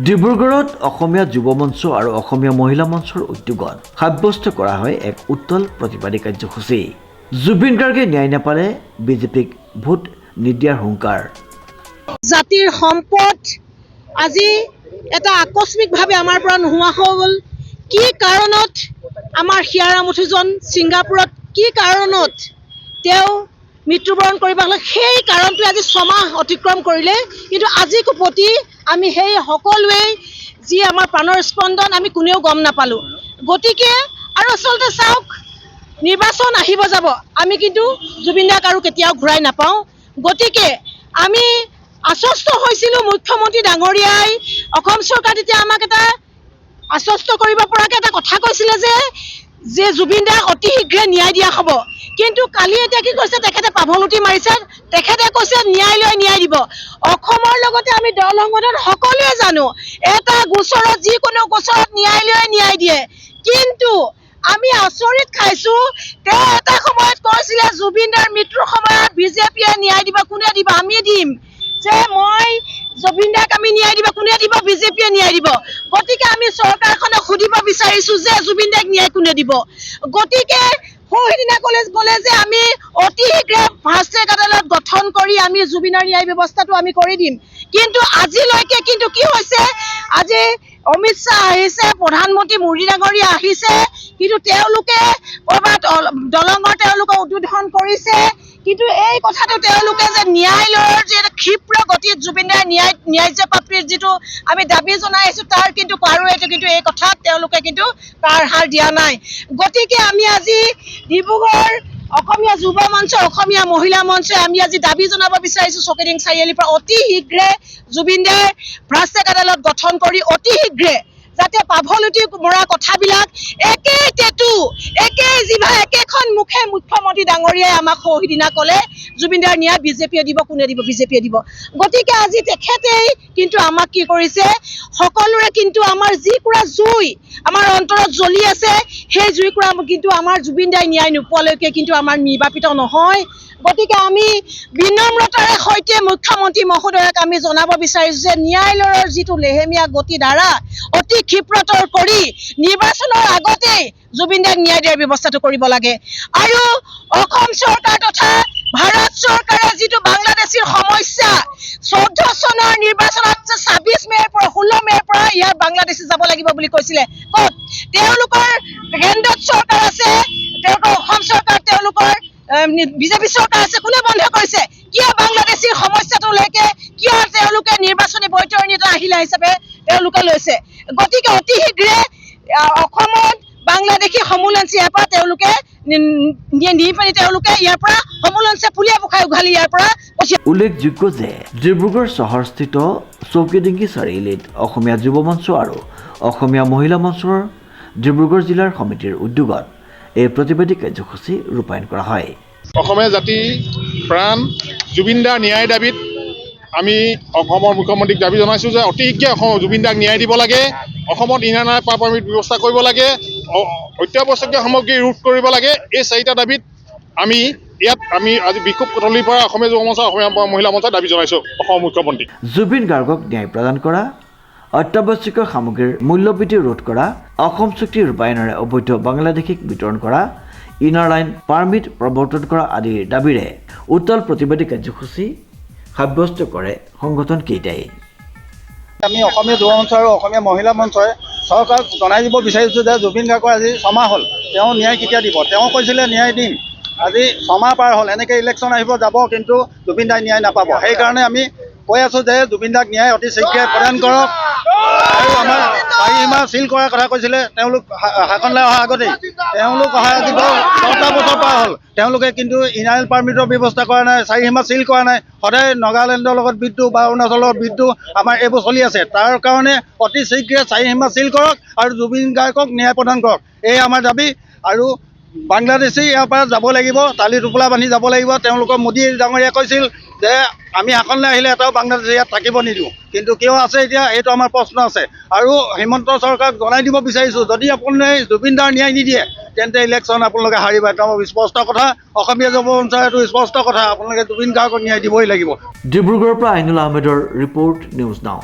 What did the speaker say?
ডিব্ৰুগড়ত অসমীয়া যুৱ মঞ্চ আৰু অসমীয়া মহিলা মঞ্চৰ উদ্যোগত সাব্যস্ত কৰা হয় এক উত্তল প্ৰতিবাদী কাৰ্যসূচী। জুবিন গাৰ্গে ন্যায় নাপালে বিজেপিক ভোট নিদিয়াৰ হুংকাৰ। জাতিৰ সম্পদ আজি এটা আকস্মিকভাৱে আমাৰ পৰা নোহোৱা হৈ গ'ল। কি কাৰণত আমাৰ হিয়াৰাম মুথুজন ছিংগাপুৰত কি কাৰণত তেওঁ মৃত্যুবৰণ কৰিব হ'ল, সেই কাৰণটোৱে আজি 6 মাহ অতিক্ৰম কৰিলে, কিন্তু আজি প্ৰতি আমি সেই সকলোৱে যি আমাৰ প্ৰাণৰ স্পন্দন আমি কোনেও গম নাপালোঁ। গতিকে আৰু আচলতে চাওক, নিৰ্বাচন আহিব যাব, আমি কিন্তু জুবিন দাক আৰু কেতিয়াও ঘূৰাই নাপাওঁ। গতিকে আমি আশ্বস্ত হৈছিলোঁ, মুখ্যমন্ত্ৰী ডাঙৰীয়াই অসম চৰকাৰ তেতিয়া আমাক এটা আশ্বস্ত কৰিব পৰাকৈ এটা কথা কৈছিলে যে জুবিন দাক অতি শীঘ্ৰে ন্যায় দিয়া হ'ব। কিন্তু কালি এতিয়া কি কৈছে, তেখেতে পাভলুটি মাৰিছে, তেখেতে কৈছে ন্যায় দিব। অসমৰ লগতে আমি দল সংগঠন সকলোৱে জানো এটা গোচৰত, যিকোনো গোচৰত ন্যায় দিয়ে, কিন্তু আমি আচৰিত খাইছোঁ। তেওঁ এটা সময়ত কৈছিলে জুবিন দাৰ মৃত্যুৰ সময়ত বিজেপিয়ে ন্যায় দিব, কোনে দিব, আমি দিম, যে মই জুবিন দাক আমি ন্যায় দিব, কোনে দিব, বিজেপিয়ে ন্যায় দিব। গতিকে আমি চৰকাৰখনক সুধিব বিচাৰিছোঁ যে জুবিন দাক ন্যায় কোনে দিব। গতিকে সেইদিনা ক'লে যে আমি অতি শীঘ্ৰে ফাষ্ট ট্ৰেক আদালত গঠন কৰি আমি জুবিনৰ ন্যায় ব্যৱস্থাটো আমি কৰি দিম। কিন্তু আজিলৈকে কিন্তু কি হৈছে, আজি অমিত শ্বাহ আহিছে, প্ৰধানমন্ত্ৰী মোদী ডাঙৰীয়া আহিছে, কিন্তু তেওঁলোকে ক'ৰবাত দলঙৰ তেওঁলোকে উদ্বোধন কৰিছে, কিন্তু এই কথাটো তেওঁলোকে যে ন্যায়ালয়ৰ যে ক্ষীপ্ৰ গতিত জুবিন দাৰ ন্যায্য প্ৰাপ্তিৰ যিটো আমি দাবী জনাইছোঁ, তাৰ কিন্তু কাৰোৱেটো কিন্তু এই কথাত তেওঁলোকে কিন্তু তাৰ হাৰ দিয়া নাই। গতিকে আমি আজি ডিব্ৰুগড় অসমীয়া যুৱ মঞ্চ, অসমীয়া মহিলা মঞ্চে আমি আজি দাবী জনাব বিচাৰিছোঁ চৌকিডিং চাৰিআলিৰ পৰা অতি শীঘ্ৰে জুবিন দাৰ ফাষ্ট ট্ৰেক আদালত গঠন কৰি অতি শীঘ্ৰে যাতে পাভলুটি মৰা কথাবিলাক একেই টেটু, একেই জিভা, একেখন মুখে মুখ্যমন্ত্ৰী ডাঙৰীয়াই আমাক সিদিনা ক'লে জুবিন দাৰ ন্যায় বিজেপিয়ে দিব, কোনে দিব, বিজেপিয়ে দিব। গতিকে আজি তেখেতেই কিন্তু আমাক কি কৰিছে, সকলোৰে কিন্তু আমাৰ যিকুৰা জুই আমাৰ অন্তৰত জ্বলি আছে, সেই জুইকুৰা কিন্তু আমাৰ জুবিন দাই ন্যায় নোপোৱালৈকে কিন্তু আমাৰ নিৰ্বাপিত নহয়। গতিকে আমি বিনম্ৰতাৰে সৈতে মুখ্যমন্ত্ৰী মহোদয়ক আমি জনাব বিচাৰিছোঁ যে ন্যায়ালয়ৰ যিটো লেহেমীয়া গতি দ্বাৰা অতি ক্ষীপ্ৰতৰ কৰি নিৰ্বাচনৰ আগতেই জুবিন দাক ন্যায় দিয়াৰ ব্যৱস্থাটো কৰিব লাগে। আৰু অসম চৰকাৰ তথা ভাৰত চৰকাৰে যিটো বাংলাদেশীৰ সমস্যা, 14 চনৰ নিৰ্বাচনত 26 মে'ৰ পৰা 16 মে'ৰ পৰা ইয়াৰ বাংলাদেশী যাব লাগিব বুলি কৈছিলে। ক'ত তেওঁলোকৰ কেন্দ্ৰত চৰকাৰ আছে, তেওঁলোকৰ অসম চৰকাৰ, তেওঁলোকৰ বিজেপি চৰকাৰ আছে, কোনে বন্ধ কৰিছে? কিয় বাংলাদেশীৰ সমস্যাটোলৈকে কিয় তেওঁলোকে নিৰ্বাচনী বৈতৰণি এটা আহিলা হিচাপে তেওঁলোকে লৈছে? গতিকে অতি শীঘ্ৰে অসমত বাংলাদেশী সমোলঞ্চী ইয়াৰ পৰা তেওঁলোকে নি পানি তেওঁলোকে ইয়াৰ পৰা সমোলঞ্চে পুলিয়া পোখাই উঘালি ইয়াৰ পৰা উল্লেখযোগ্য যে ডিব্ৰুগড় চহৰস্থিত চৌকিডিঙ্গি চাৰিআলিত অসমীয়া যুৱ মঞ্চ আৰু অসমীয়া মহিলা মঞ্চৰ ডিব্ৰুগড় জিলাৰ সমিতিৰ উদ্যোগত এই প্ৰতিবাদী কাৰ্যসূচী ৰূপায়ণ কৰা হয়। অসমীয়া জাতি প্ৰাণ জুবিন দাৰ ন্যায় দাবীত আমি অসমৰ মুখ্যমন্ত্ৰীক দাবী জনাইছোঁ যে অতি শীঘ্ৰে জুবিন দাক ন্যায় দিব লাগে, অসমত ইনাৰ পাৰ্মিট ব্যৱস্থা কৰিব লাগে, অত্যাৱশ্যকীয় সামগ্ৰী ৰোধ কৰিব লাগে। এই 4টা দাবীত আমি আজি বিক্ষোভ থলীৰ পৰা অসমীয়া যুৱ মঞ্চ, অসমীয়া মহিলা মঞ্চই দাবী জনাইছোঁ অসমৰ মুখ্যমন্ত্ৰীক। জুবিন গাৰ্গক ন্যায় প্ৰদান কৰা, অত্যাৱশ্যকীয় সামগ্ৰীৰ মূল্যবৃদ্ধি ৰোধ কৰা, অসম চুক্তি ৰূপায়ণেৰে অবৈধ বাংলাদেশীক বিতৰণ কৰা, ইনাৰ লাইন পাৰ্মিট প্ৰৱৰ্তন কৰা আদিৰ দাবীৰে উত্তাল প্ৰতিবাদী কাৰ্যসূচী সাব্যস্ত কৰে সংগঠনকেইটাই। আমি অসমীয়া যুৱ মঞ্চ আৰু অসমীয়া মহিলা মঞ্চই চৰকাৰক জনাই দিব বিচাৰিছোঁ যে জুবিন গাৰ্গৰ আজি 6 মাহ হ'ল, তেওঁ ন্যায় কেতিয়া দিব? তেওঁ কৈছিলে ন্যায় দিম, আজি 6 মাহ পাৰ হ'ল, এনেকৈ ইলেকশ্যন আহিব যাব, কিন্তু জুবিন দাই ন্যায় নাপাব। সেইকাৰণে আমি কৈ আছোঁ যে জুবিন দাক ন্যায় অতি শীঘ্ৰে প্ৰদান কৰক। আৰু আমাৰ 4 সীমা চিল কৰাৰ কথা কৈছিলে তেওঁলোক শাসনলৈ অহাৰ আগতেই, তেওঁলোক অহা আজি 10টা বছৰ পাৰ হ'ল, তেওঁলোকে কিন্তু ইনাৰ পাৰ্মিটৰ ব্যৱস্থা কৰা নাই, 4 সীমা চিল কৰা নাই। সদায় নাগালেণ্ডৰ লগত বিদ্ৰোহ বা অৰুণাচলৰ লগত বিদ্ৰোহ আমাৰ এইবোৰ চলি আছে। তাৰ কাৰণে অতি শীঘ্ৰে 4 সীমা চিল কৰক আৰু জুবিন গাৰ্গক ন্যায় প্ৰদান কৰক, এই আমাৰ দাবী। আৰু বাংলাদেশী ইয়াৰ পৰা যাব লাগিব, তালি টোপোলা বান্ধি যাব লাগিব। তেওঁলোকৰ মোদী ডাঙৰীয়াই কৈছিল যে আমি শাসনলৈ আহিলে এটাও বাংলাদেশী ইয়াত থাকিব নিদিওঁ, কিন্তু কিয় আছে এতিয়া এইটো আমাৰ প্ৰশ্ন আছে। আৰু হিমন্ত চৰকাৰক জনাই দিব বিচাৰিছোঁ, যদি আপুনি জুবিন দাৰ ন্যায় নিদিয়ে তেন্তে ইলেকশ্যন আপোনালোকে হাৰিব। একদম স্পষ্ট কথা, অসমীয়া যুৱ মঞ্চৰ এইটো স্পষ্ট কথা, আপোনালোকে জুবিন গাৰ্গক ন্যায় দিবই লাগিব। ডিব্ৰুগড়ৰ পৰা আইনুল আহমেদৰ ৰিপৰ্ট, নিউজ নাও।